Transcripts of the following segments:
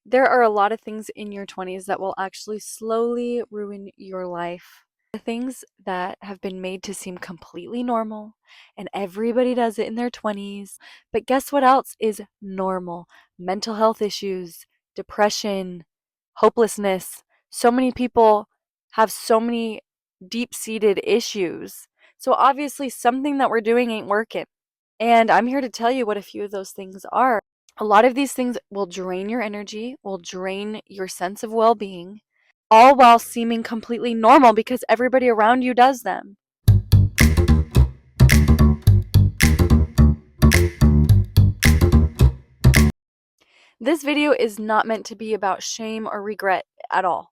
There are a lot of things in your 20s that will actually slowly ruin your life. The things that have been made to seem completely normal, and everybody does it in their 20s. But guess what else is normal? Mental health issues, depression, hopelessness. So many people have so many deep seated issues. So obviously, something that we're doing ain't working. And I'm here to tell you what a few of those things are. A lot of these things will drain your energy, will drain your sense of well being, all while seeming completely normal because everybody around you does them. This video is not meant to be about shame or regret at all.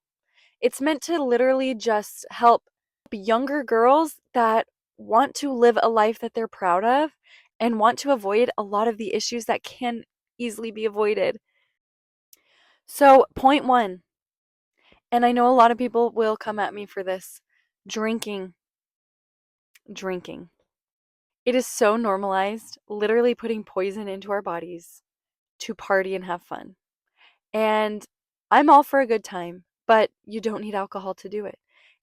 It's meant to literally just help younger girls that want to live a life that they're proud of and want to avoid a lot of the issues that can easily be avoided. So, point one, and I know a lot of people will come at me for this: drinking. Drinking. It is so normalized, literally putting poison into our bodies to party and have fun. And I'm all for a good time, but you don't need alcohol to do it.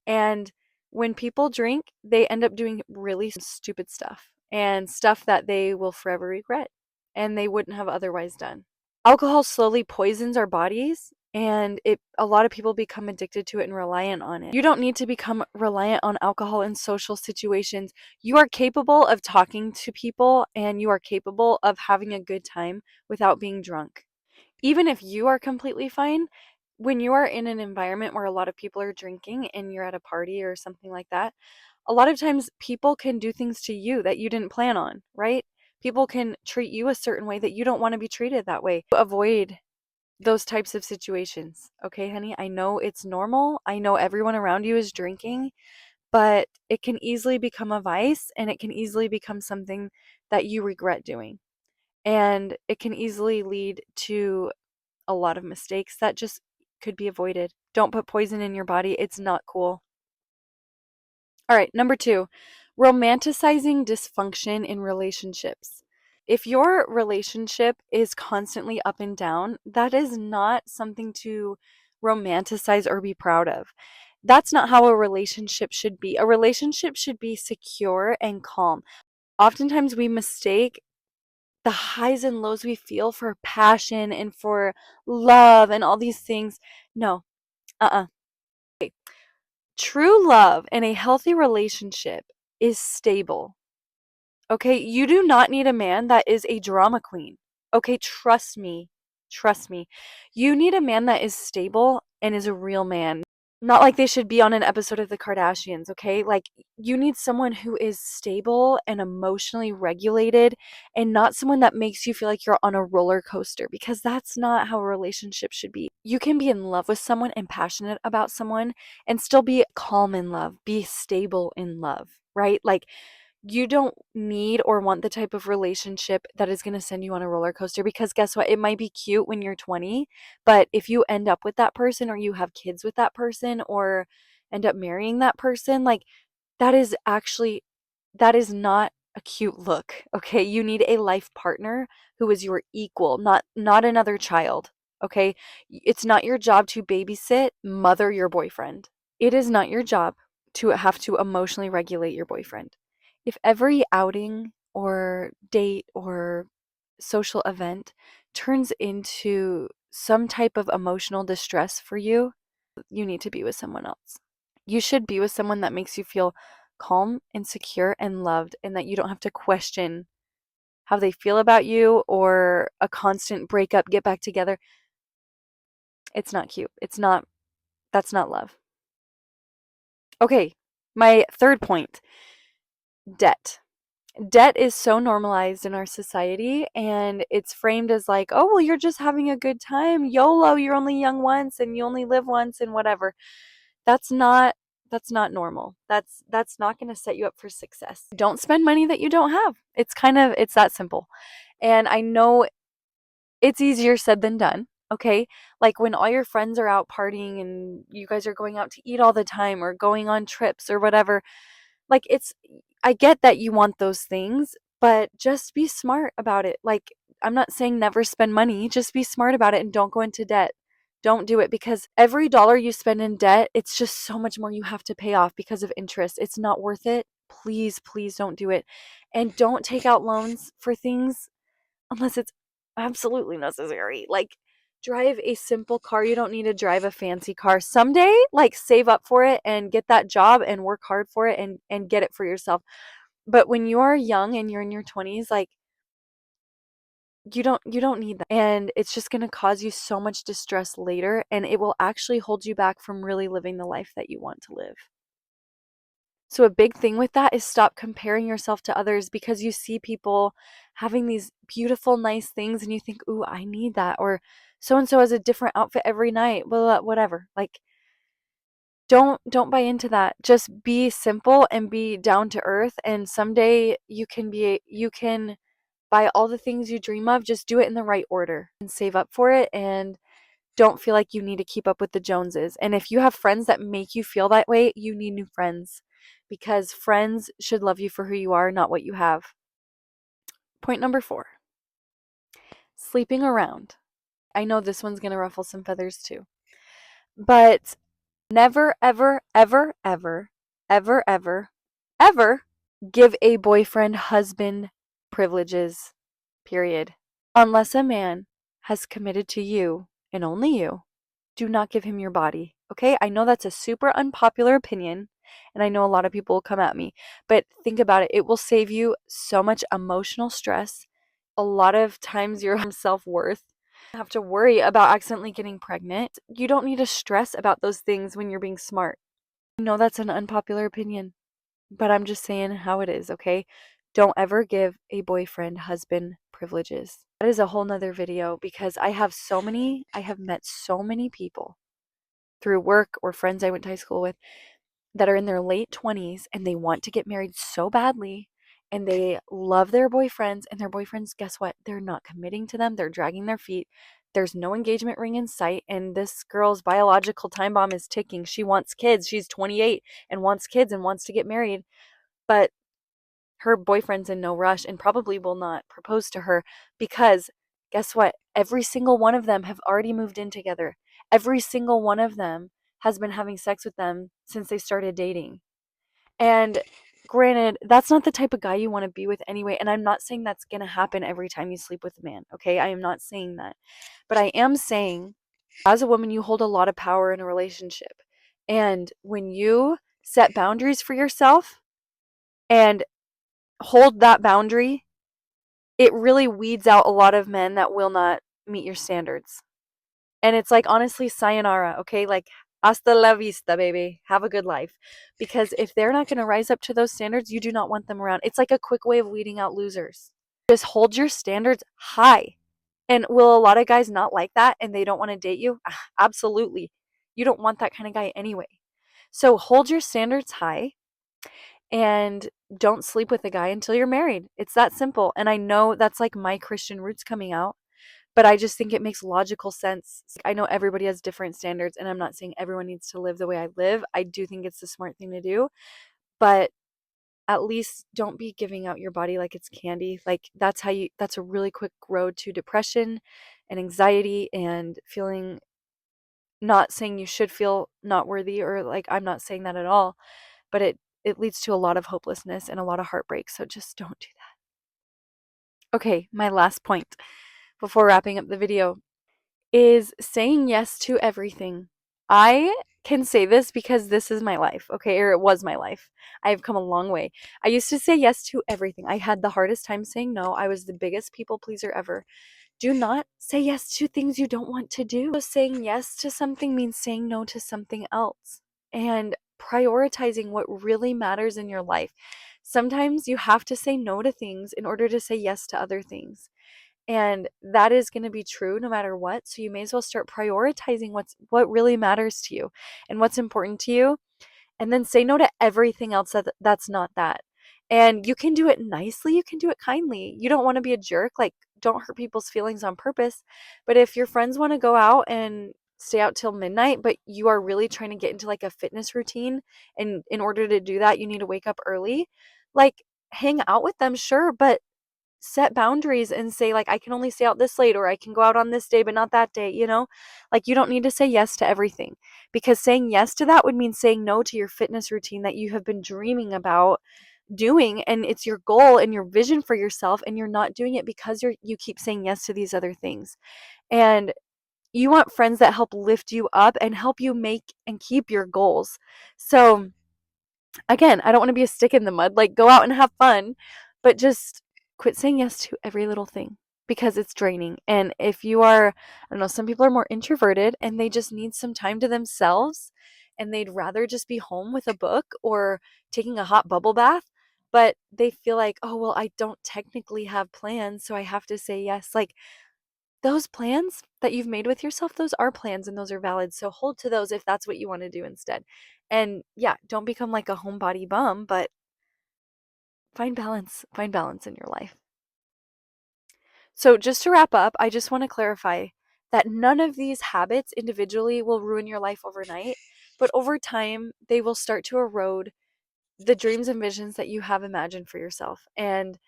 And when people drink, they end up doing really stupid stuff and stuff that they will forever regret and they wouldn't have otherwise done. Alcohol slowly poisons our bodies, and a lot of people become addicted to it and reliant on it. You don't need to become reliant on alcohol in social situations. You are capable of talking to people and you are capable of having a good time without being drunk. Even if you are completely fine, when you are in an environment where a lot of people are drinking and you're at a party or something like that, a lot of times people can do things to you that you didn't plan on, right? People can treat you a certain way that you don't want to be treated that way. Avoid those types of situations. Okay, honey? I know it's normal. I know everyone around you is drinking, but it can easily become a vice and it can easily become something that you regret doing. And it can easily lead to a lot of mistakes that just could be avoided. Don't put poison in your body. It's not cool. All right, number two, romanticizing dysfunction in relationships. If your relationship is constantly up and down, that is not something to romanticize or be proud of. That's not how a relationship should be. A relationship should be secure and calm. Oftentimes, we mistake the highs and lows we feel for passion and for love and all these things. No, uh uh True love in a healthy relationship is stable. Okay, you do not need a man that is a drama queen. Okay, trust me. Trust me. You need a man that is stable and is a real man. Not like they should be on an episode of the Kardashians, okay? Like, you need someone who is stable and emotionally regulated and not someone that makes you feel like you're on a roller coaster, because that's not how a relationship should be. You can be in love with someone and passionate about someone and still be calm in love, be stable in love, right? Like, you don't need or want the type of relationship that is going to send you on a roller coaster, because guess what? It might be cute when you're 20, but if you end up with that person or you have kids with that person or end up marrying that person, like, that is actually that is not a cute look. Okay? You need a life partner who is your equal, not another child. Okay? It's not your job to babysit, mother your boyfriend. It is not your job to have to emotionally regulate your boyfriend. If every outing or date or social event turns into some type of emotional distress for you, you need to be with someone else. You should be with someone that makes you feel calm and secure and loved, and that you don't have to question how they feel about you or a constant breakup, get back together. It's not cute. That's not love. Okay, my third point: debt. Debt is so normalized in our society, and it's framed as like, oh, well, you're just having a good time. YOLO, you're only young once and you only live once and whatever. That's not that's not normal. That's not going to set you up for success. Don't spend money that you don't have. It's that simple. And I know it's easier said than done. Okay? Like when all your friends are out partying and you guys are going out to eat all the time or going on trips or whatever, like, I get that you want those things, but just be smart about it. Like, I'm not saying never spend money, just be smart about it and don't go into debt. Don't do it, because every dollar you spend in debt, it's just so much more you have to pay off because of interest. It's not worth it. Please, please don't do it. And don't take out loans for things unless it's absolutely necessary. Like, drive a simple car. You don't need to drive a fancy car. Someday, like, save up for it and get that job and work hard for it and get it for yourself. But when you are young and you're in your 20s, like, you don't need that. And it's just going to cause you so much distress later, and it will actually hold you back from really living the life that you want to live. So a big thing with that is stop comparing yourself to others, because you see people having these beautiful, nice things and you think, "Ooh, I need that." Or so and so has a different outfit every night. Well, whatever. Like, don't buy into that. Just be simple and be down to earth, and someday you can buy all the things you dream of. Just do it in the right order and save up for it, and don't feel like you need to keep up with the Joneses. And if you have friends that make you feel that way, you need new friends, because friends should love you for who you are, not what you have. Point number 4, sleeping around. I know this one's going to ruffle some feathers too, but never, ever, ever, ever, ever, ever, ever give a boyfriend husband privileges, period. Unless a man has committed to you and only you, do not give him your body. Okay? I know that's a super unpopular opinion, and I know a lot of people will come at me, but think about it. It will save you so much emotional stress. A lot of times your self-worth. You have to worry about accidentally getting pregnant. You don't need to stress about those things when you're being smart. I know that's an unpopular opinion, but I'm just saying how it is, okay? Don't ever give a boyfriend husband privileges. That is a whole nother video, because I have met so many people through work or friends I went to high school with that are in their late 20s and they want to get married so badly, and they love their boyfriends, and their boyfriends, guess what? They're not committing to them. They're dragging their feet. There's no engagement ring in sight, and this girl's biological time bomb is ticking. She wants kids. She's 28 and wants kids and wants to get married, but her boyfriend's in no rush and probably will not propose to her, because guess what? Every single one of them have already moved in together. Every single one of them has been having sex with them since they started dating. And granted, that's not the type of guy you want to be with anyway. And I'm not saying that's going to happen every time you sleep with a man. Okay. I am not saying that. But I am saying, as a woman, you hold a lot of power in a relationship. And when you set boundaries for yourself and hold that boundary, it really weeds out a lot of men that will not meet your standards. And it's like, honestly, sayonara, okay? Like, hasta la vista, baby. Have a good life. Because if they're not going to rise up to those standards, you do not want them around. It's like a quick way of weeding out losers. Just hold your standards high. And will a lot of guys not like that and they don't want to date you? Absolutely. You don't want that kind of guy anyway. So hold your standards high, and don't sleep with a guy until you're married. It's that simple. And I know that's like my Christian roots coming out, but I just think it makes logical sense. I know everybody has different standards, and I'm not saying everyone needs to live the way I live. I do think it's the smart thing to do, but at least don't be giving out your body like it's candy. Like, that's a really quick road to depression and anxiety and feeling, not saying you should feel not worthy, or like, I'm not saying that at all, but it leads to a lot of hopelessness and a lot of heartbreak. So just don't do that. Okay, my last point before wrapping up the video is saying yes to everything. I can say this because this is my life, okay? Or it was my life. I've come a long way. I used to say yes to everything. I had the hardest time saying no. I was the biggest people pleaser ever. Do not say yes to things you don't want to do. So saying yes to something means saying no to something else, and prioritizing what really matters in your life. Sometimes you have to say no to things in order to say yes to other things. And that is going to be true no matter what. So you may as well start prioritizing what really matters to you and what's important to you, and then say no to everything else that's not that. And you can do it nicely, you can do it kindly. You don't want to be a jerk, like, don't hurt people's feelings on purpose. But if your friends want to go out and stay out till midnight, but you are really trying to get into like a fitness routine, and in order to do that you need to wake up early, like, hang out with them, sure, but set boundaries and say, like, I can only stay out this late, or I can go out on this day but not that day, you know? Like, you don't need to say yes to everything, because saying yes to that would mean saying no to your fitness routine that you have been dreaming about doing, and it's your goal and your vision for yourself, and you're not doing it because you keep saying yes to these other things. And you want friends that help lift you up and help you make and keep your goals. So again, I don't want to be a stick in the mud. Like, go out and have fun, but just quit saying yes to every little thing, because it's draining. And if you are, I don't know, some people are more introverted and they just need some time to themselves, and they'd rather just be home with a book or taking a hot bubble bath, but they feel like, oh, well, I don't technically have plans, so I have to say yes. Like, those plans that you've made with yourself, those are plans and those are valid. So hold to those if that's what you want to do instead. And yeah, don't become like a homebody bum, but find balance. Find balance in your life. So just to wrap up, I just want to clarify that none of these habits individually will ruin your life overnight, but over time, they will start to erode the dreams and visions that you have imagined for yourself. And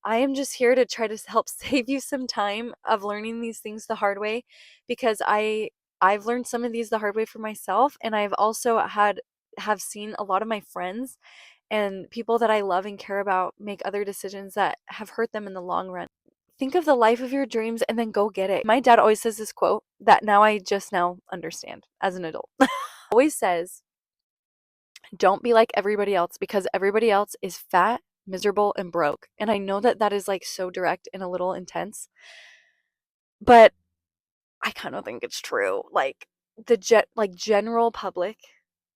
I am just here to try to help save you some time of learning these things the hard way, because I've learned some of these the hard way for myself, and I've also have seen a lot of my friends and people that I love and care about make other decisions that have hurt them in the long run. Think of the life of your dreams and then go get it. My dad always says this quote that now I just now understand as an adult. Always says, don't be like everybody else, because everybody else is fat, miserable, and broke. And I know that that is like so direct and a little intense, but I kind of think it's true. Like, like general public,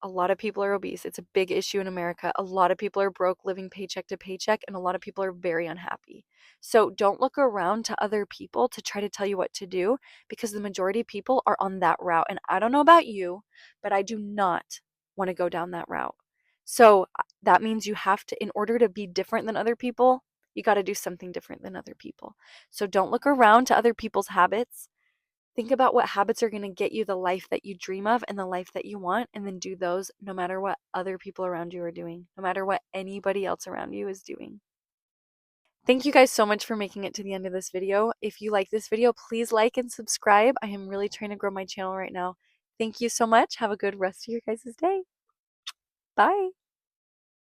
a lot of people are obese. It's a big issue in America. A lot of people are broke, living paycheck to paycheck, and a lot of people are very unhappy. So don't look around to other people to try to tell you what to do, because the majority of people are on that route. And I don't know about you, but I do not want to go down that route. So that means you have to, in order to be different than other people, you got to do something different than other people. So don't look around to other people's habits. Think about what habits are going to get you the life that you dream of and the life that you want, and then do those no matter what other people around you are doing, no matter what anybody else around you is doing. Thank you guys so much for making it to the end of this video. If you like this video, please like and subscribe. I am really trying to grow my channel right now. Thank you so much. Have a good rest of your guys' day. Bye.